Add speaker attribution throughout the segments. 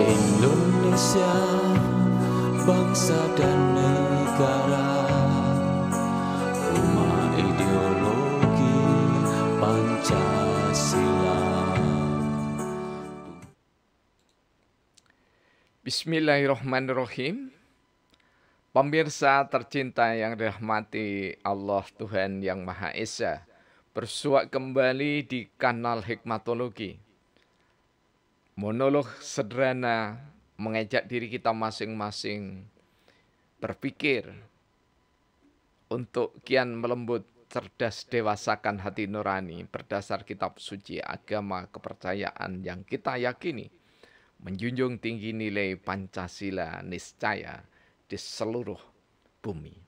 Speaker 1: Indonesia, bangsa dan negara, rumah ideologi Pancasila.
Speaker 2: Bismillahirrahmanirrahim. Pemirsa tercinta yang dirahmati Allah Tuhan Yang Maha Esa, bersua kembali di kanal Hikmatologi. Monolog sederhana mengajak diri kita masing-masing berpikir untuk kian melembut, cerdas, dewasakan hati nurani berdasar kitab suci agama kepercayaan yang kita yakini, menjunjung tinggi nilai Pancasila niscaya di seluruh bumi.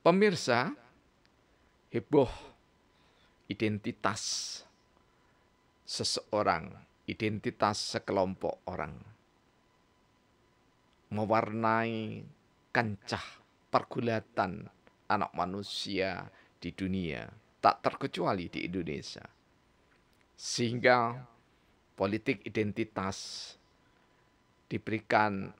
Speaker 2: Pemirsa, heboh identitas seseorang, identitas sekelompok orang, mewarnai kancah pergulatan anak manusia di dunia, tak terkecuali di Indonesia. Sehingga politik identitas diberikan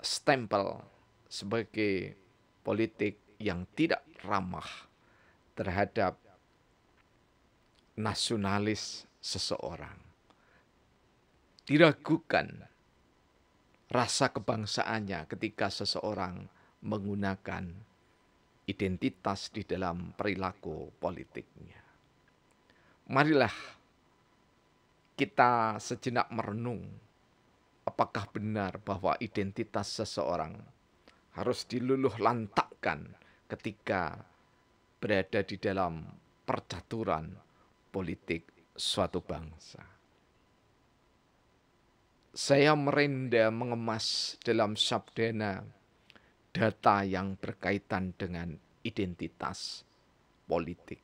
Speaker 2: stempel sebagai politik yang tidak ramah terhadap nasionalis seseorang. Diragukan rasa kebangsaannya ketika seseorang menggunakan identitas di dalam perilaku politiknya. Marilah kita sejenak merenung, apakah benar bahwa identitas seseorang harus diluluh lantakkan ketika berada di dalam percaturan politik suatu bangsa. Saya merenda mengemas dalam sabdana data yang berkaitan dengan identitas politik.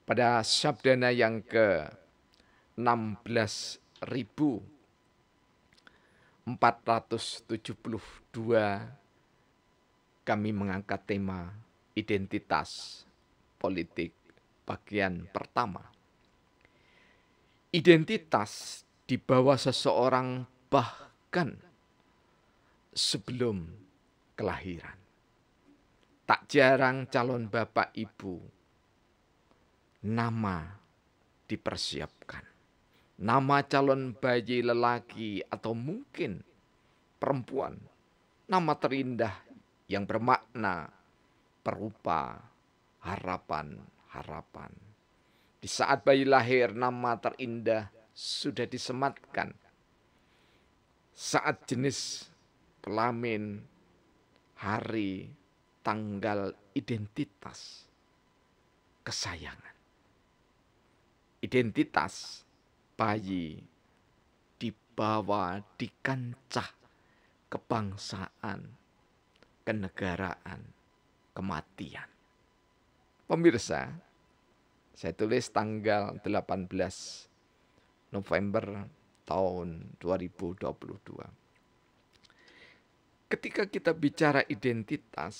Speaker 2: Pada sabdana yang ke-16.472 kami mengangkat tema identitas politik bagian pertama. Identitas dibawa seseorang bahkan sebelum kelahiran. Tak jarang calon bapak ibu nama dipersiapkan. Nama calon bayi lelaki atau mungkin perempuan. Nama terindah yang bermakna berupa harapan-harapan. Di saat bayi lahir, nama terindah sudah disematkan. Saat jenis kelamin, hari, tanggal, identitas, kesayangan. Identitas bayi dibawa di kancah kebangsaan, kenegaraan, kematian. Pemirsa, saya tulis tanggal 18 November tahun 2022. Ketika kita bicara identitas,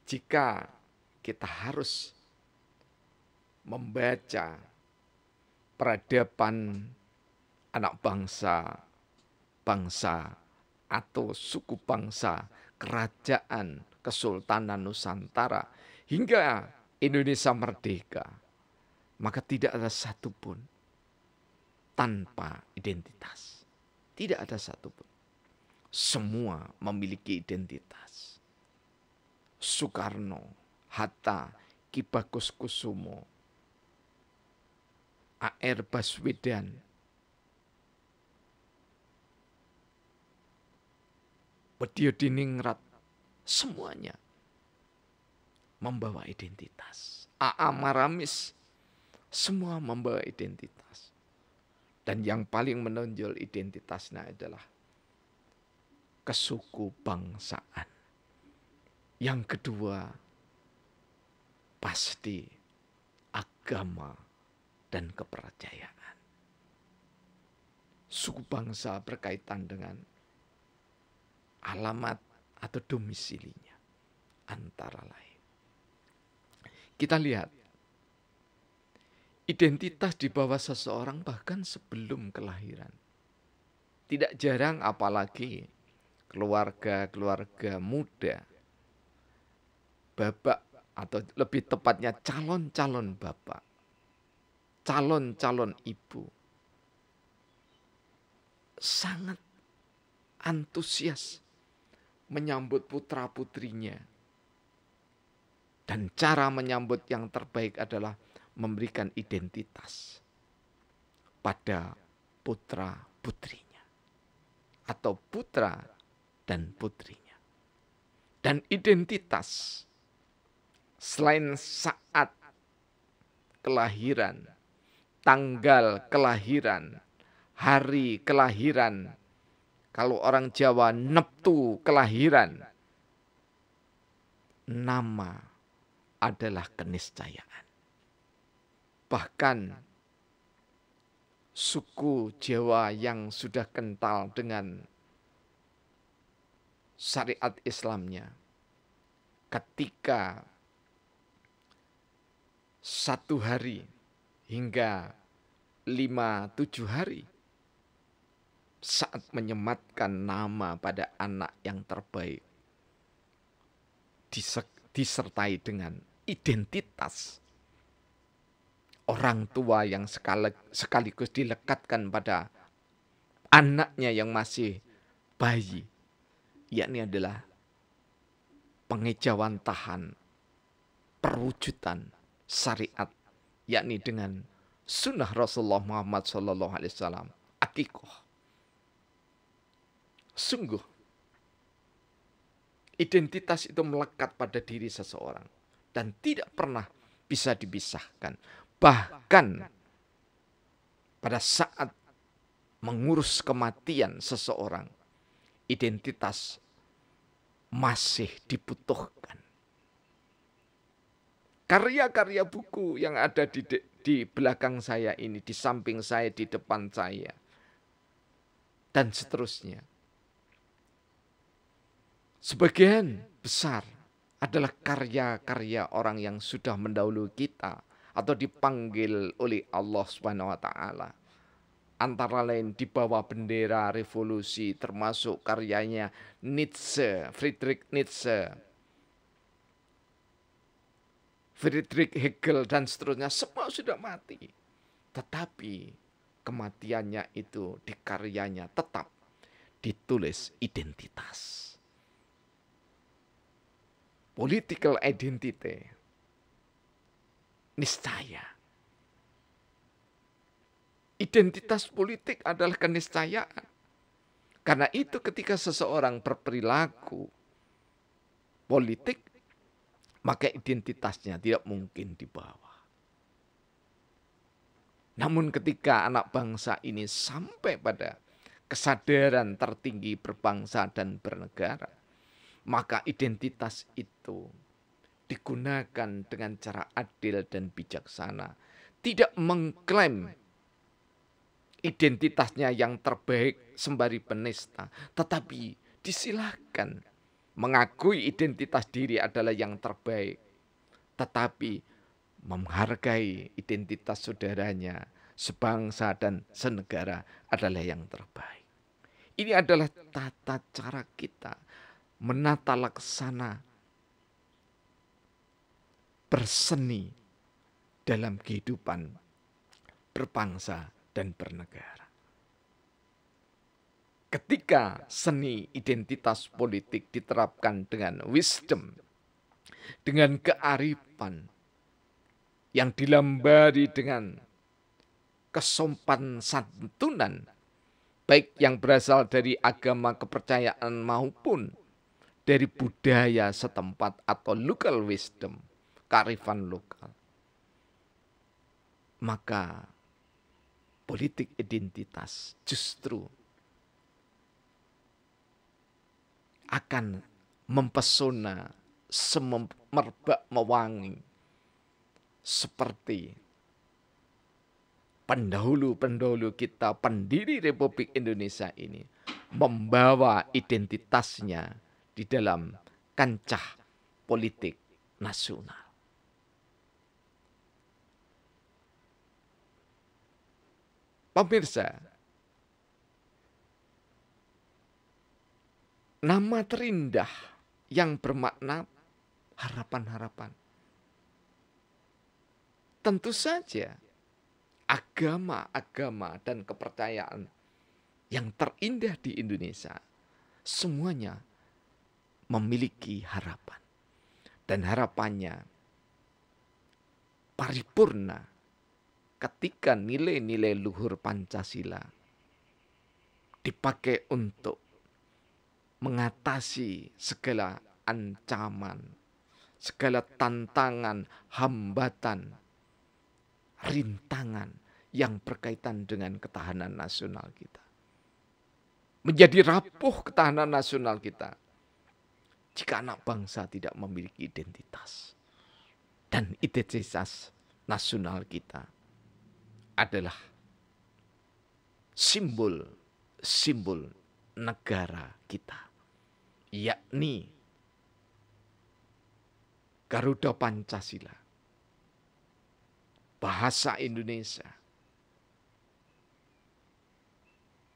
Speaker 2: jika kita harus membaca peradaban anak bangsa, bangsa atau suku bangsa, kerajaan, kesultanan Nusantara, hingga Indonesia merdeka, maka tidak ada satupun tanpa identitas. Tidak ada satupun. Semua memiliki identitas. Soekarno, Hatta, Ki Bagus-Kusumo, A.R. Baswedan, Bediodiningrat, semuanya membawa identitas. A.A. Maramis, semua membawa identitas. Dan yang paling menonjol identitasnya adalah kesuku bangsaan. Yang kedua, pasti agama dan kepercayaan. Suku bangsa berkaitan dengan alamat atau domisilinya, antara lain. Kita lihat identitas dibawa seseorang bahkan sebelum kelahiran. Tidak jarang apalagi keluarga-keluarga muda, bapak atau lebih tepatnya calon-calon bapak, calon-calon ibu, sangat antusias menyambut putra-putrinya. Dan cara menyambut yang terbaik adalah memberikan identitas pada putra-putrinya atau putra dan putrinya. Dan identitas selain saat kelahiran, tanggal kelahiran, hari kelahiran, kalau orang Jawa neptu kelahiran, nama adalah keniscayaan. Bahkan suku Jawa yang sudah kental dengan syariat Islamnya, ketika 1 hari hingga 5-7 hari saat menyematkan nama pada anak yang terbaik, disertai dengan identitas orang tua yang sekaligus dilekatkan pada anaknya yang masih bayi, yakni adalah pengejawantahan perwujudan syariat, yakni dengan sunnah Rasulullah Muhammad SAW, akikoh. Sungguh, identitas itu melekat pada diri seseorang dan tidak pernah bisa dipisahkan. Bahkan pada saat mengurus kematian seseorang, identitas masih dibutuhkan. Karya-karya buku yang ada di belakang saya ini, di samping saya, di depan saya, dan seterusnya, sebagian besar adalah karya-karya orang yang sudah mendahului kita atau dipanggil oleh Allah Subhanahu wa taala. Antara lain di bawah bendera revolusi, termasuk karyanya Nietzsche, Friedrich Nietzsche, Friedrich Hegel dan seterusnya, semua sudah mati. Tetapi kematiannya itu di karyanya tetap ditulis identitas. Political identity, niscaya. Identitas politik adalah keniscayaan. Karena itu ketika seseorang berperilaku politik, maka identitasnya tidak mungkin dibawa. Namun ketika anak bangsa ini sampai pada kesadaran tertinggi berbangsa dan bernegara, maka identitas itu digunakan dengan cara adil dan bijaksana. Tidak mengklaim identitasnya yang terbaik sembari penista, tetapi disilahkan mengakui identitas diri adalah yang terbaik, tetapi menghargai identitas saudaranya, sebangsa dan senegara adalah yang terbaik. Ini adalah tata cara kita menata laksana berseni dalam kehidupan berbangsa dan bernegara. Ketika seni identitas politik diterapkan dengan wisdom, dengan kearifan yang dilambari dengan kesopan santunan, baik yang berasal dari agama kepercayaan maupun dari budaya setempat atau local wisdom, kearifan lokal, maka politik identitas justru akan mempesona semerbak mewangi seperti pendahulu-pendahulu kita, pendiri Republik Indonesia ini membawa identitasnya di dalam kancah politik nasional. Pemirsa, nama terindah yang bermakna harapan-harapan. Tentu saja agama-agama dan kepercayaan yang terindah di Indonesia semuanya memiliki harapan. Dan harapannya paripurna ketika nilai-nilai luhur Pancasila dipakai untuk mengatasi segala ancaman, segala tantangan, hambatan, rintangan yang berkaitan dengan ketahanan nasional kita. Menjadi rapuh ketahanan nasional kita jika anak bangsa tidak memiliki identitas. Dan identitas nasional kita adalah simbol negara kita, yakni Garuda Pancasila, bahasa Indonesia,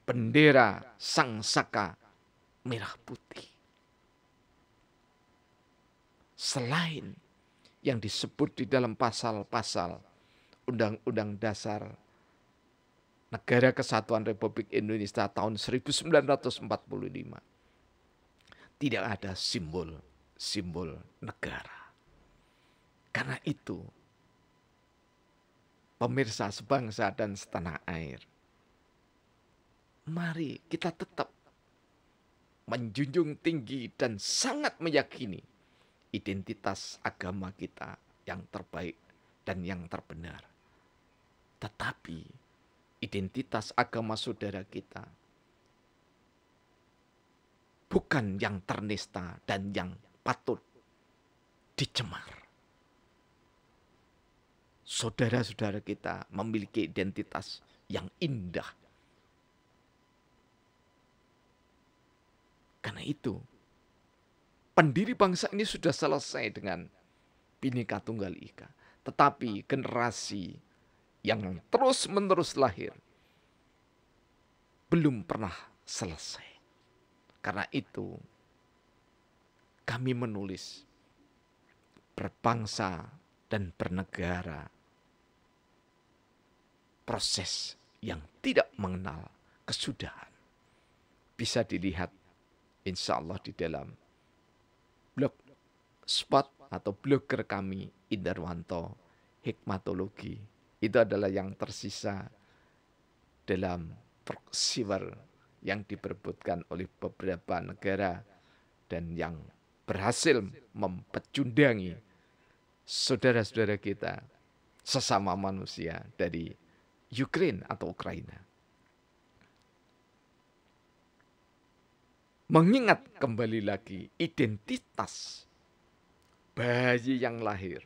Speaker 2: bendera Sang Saka merah putih. Selain yang disebut di dalam pasal-pasal Undang-Undang Dasar Negara Kesatuan Republik Indonesia tahun 1945, tidak ada simbol negara. Karena itu, pemirsa sebangsa dan setanah air, mari kita tetap menjunjung tinggi dan sangat meyakini identitas agama kita yang terbaik dan yang terbenar. Tetapi identitas agama saudara kita bukan yang ternista dan yang patut dicemar. Saudara-saudara kita memiliki identitas yang indah. Karena itu, pendiri bangsa ini sudah selesai dengan Bhinneka Tunggal Ika. Tetapi generasi yang terus-menerus lahir belum pernah selesai. Karena itu, kami menulis berbangsa dan bernegara, proses yang tidak mengenal kesudahan. Bisa dilihat insya Allah di dalam blogspot atau blogger kami Indarwanto Hikmatologi. Itu adalah yang tersisa dalam proksiwer yang diperebutkan oleh beberapa negara dan yang berhasil mempecundangi saudara-saudara kita sesama manusia dari Ukraina atau Ukraina. Mengingat kembali lagi identitas bayi yang lahir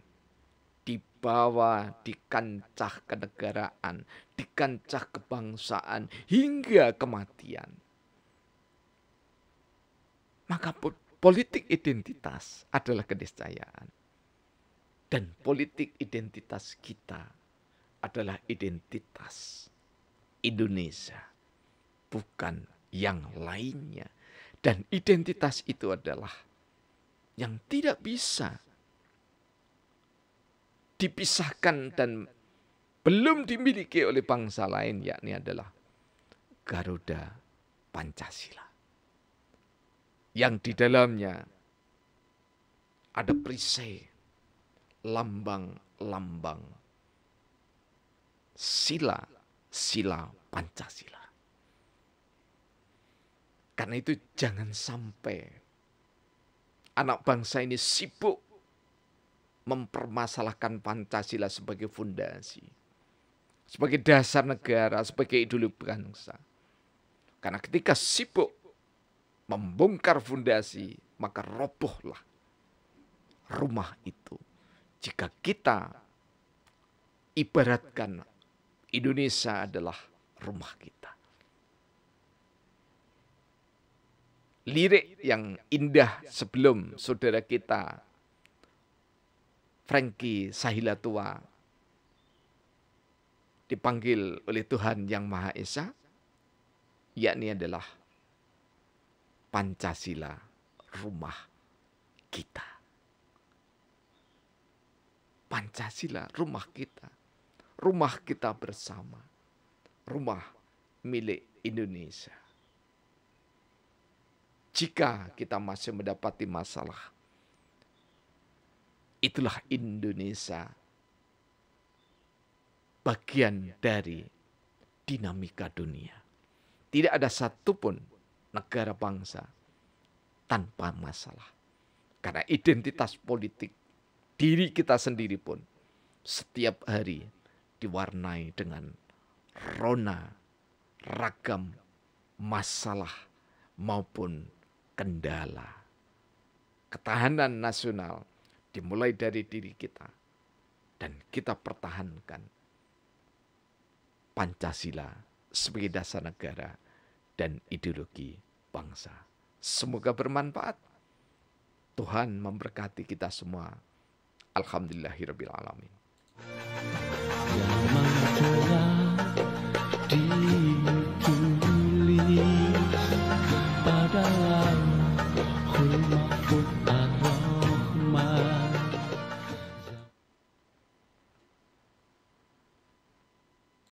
Speaker 2: dibawa di kancah kenegaraan, di kancah kebangsaan hingga kematian. Maka politik identitas adalah keniscayaan. Dan politik identitas kita adalah identitas Indonesia, bukan yang lainnya. Dan identitas itu adalah yang tidak bisa dipisahkan dan belum dimiliki oleh bangsa lain, yakni adalah Garuda Pancasila. Yang di dalamnya ada perisai lambang-lambang sila Pancasila. Karena itu jangan sampai anak bangsa ini sibuk mempermasalahkan Pancasila sebagai fondasi, sebagai dasar negara, sebagai ideologi bangsa. Karena ketika sibuk membongkar fondasi, maka robohlah rumah itu. Jika kita ibaratkan Indonesia adalah rumah kita. Lirik yang indah sebelum saudara kita Franky Sahilatua dipanggil oleh Tuhan Yang Maha Esa, yakni adalah Pancasila, rumah kita. Pancasila, rumah kita bersama, rumah milik Indonesia. Jika kita masih mendapati masalah, itulah Indonesia bagian dari dinamika dunia. Tidak ada satupun negara bangsa tanpa masalah. Karena identitas politik diri kita sendiri pun setiap hari diwarnai dengan rona, ragam, masalah maupun kendala. Ketahanan nasional dimulai dari diri kita dan kita pertahankan Pancasila sebagai dasar negara dan ideologi bangsa. Semoga bermanfaat. Tuhan memberkati kita semua. Alhamdulillahirabbil alamin.